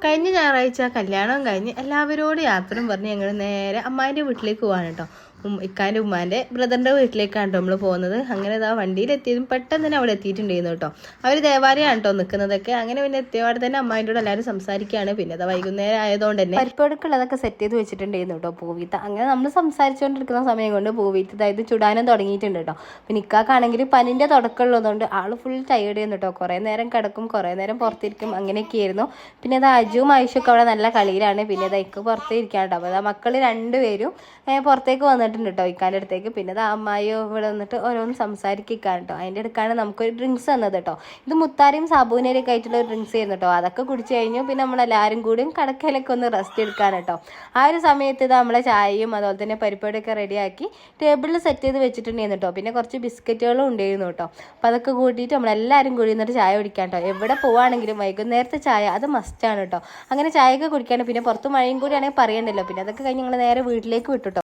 കഴിഞ്ഞ ഞായറാഴ്ച കല്യാണം കഴിഞ്ഞ് എല്ലാവരോടും യാത്രയും പറഞ്ഞ് ഞങ്ങൾ നേരെ അമ്മായിൻ്റെ വീട്ടിലേക്ക് പോകാൻ കേട്ടോ. ഇക്കാൻ്റെ ഉമ്മാൻ്റെ ബ്രദറിൻ്റെ വീട്ടിലേക്കാണ് കേട്ടോ നമ്മൾ പോകുന്നത്. അങ്ങനെ ഇതാ വണ്ടിയിലെത്തിയതും പെട്ടെന്ന് തന്നെ അവിടെ എത്തിയിട്ടുണ്ടായിരുന്നു കേട്ടോ. അവർ ദേവാലയമാണ് കേട്ടോ നിൽക്കുന്നതൊക്കെ. അങ്ങനെ പിന്നെ എത്തിയപാടെ തന്നെ അമ്മായിൻ്റെ കൂടെ എല്ലാവരും സംസാരിക്കുകയാണ്. പിന്നെ അത് വൈകുന്നേരം ആയതുകൊണ്ട് തന്നെ പരിപ്പടുക്കുള്ളതൊക്കെ സെറ്റ് ചെയ്ത് വെച്ചിട്ടുണ്ടായിരുന്നു കേട്ടോ പൂവിത്ത. അങ്ങനെ നമ്മൾ സംസാരിച്ചുകൊണ്ടിരിക്കുന്ന സമയം കൊണ്ട് പൂവിത്ത അതായത് ചുടാനും തുടങ്ങിയിട്ടുണ്ട് കേട്ടോ. പിന്നെ ഇക്കാക്കാണെങ്കിൽ പനിൻ്റെ തുടക്കമുള്ളതുകൊണ്ട് ആൾ ഫുൾ ടയേർഡ് ചെയ്യുന്നു കേട്ടോ. കുറേ നേരം കിടക്കും, കുറേ നേരം പുറത്തിരിക്കും, അങ്ങനെയൊക്കെയായിരുന്നു. പിന്നെ അത് അജുവും ആയിഷൊക്കെ അവിടെ നല്ല കളിയിലാണ്. പിന്നെ അത് ഇക്ക് പുറത്തേ ഇരിക്കാൻ കേട്ടോ. അപ്പോൾ മക്കൾ രണ്ടുപേരും പുറത്തേക്ക് വന്നിട്ടുണ്ട് കേട്ടോ ഇക്കാൻ്റെ അടുത്തേക്ക്. പിന്നെ അത് അമ്മായിയോ ഇവിടെ വന്നിട്ട് ഓരോന്ന് സംസാരിക്കാൻ കേട്ടോ. അതിൻ്റെ അടുക്കാണ് നമുക്കൊരു ഡ്രിങ്ക്സ് തന്നത് കേട്ടോ. ഇത് മുത്താരിയും സാബുവിനൊക്കെ ആയിട്ടുള്ള ഒരു ഡ്രിങ്ക്സ് ആയിരുന്നു കേട്ടോ. അതൊക്കെ കുടിച്ച് കഴിഞ്ഞു. പിന്നെ നമ്മളെല്ലാവരും കൂടിയും കടക്കയിലൊക്കെ ഒന്ന് റെസ്റ്റ് എടുക്കാൻ കേട്ടോ. ആ ഒരു സമയത്ത് ഇത് നമ്മളെ ചായയും അതുപോലെ തന്നെ പരിപാടിയൊക്കെ റെഡിയാക്കി ടേബിളിൽ സെറ്റ് ചെയ്ത് വെച്ചിട്ടുണ്ടായിരുന്നു കേട്ടോ. പിന്നെ കുറച്ച് ബിസ്ക്കറ്റുകളും ഉണ്ടായിരുന്നു കേട്ടോ. അപ്പോൾ അതൊക്കെ കൂട്ടിയിട്ട് നമ്മളെല്ലാവരും കൂടി എന്നിട്ട് ചായ കുടിക്കാൻ കേട്ടോ. എവിടെ പോവുകയാണെങ്കിലും വൈകുന്നേരത്തെ ചായ അത് മസ്റ്റാണ് കേട്ടോ. അങ്ങനെ ചായയൊക്കെ കുടിക്കാണ്. പിന്നെ പുറത്ത് മഴയും കൂടിയാണെങ്കിൽ പറയണ്ടല്ലോ. പിന്നെ അതൊക്കെ കഴിഞ്ഞ് ഞങ്ങൾ നേരെ വീട്ടിലേക്ക് വിട്ടു കേട്ടോ.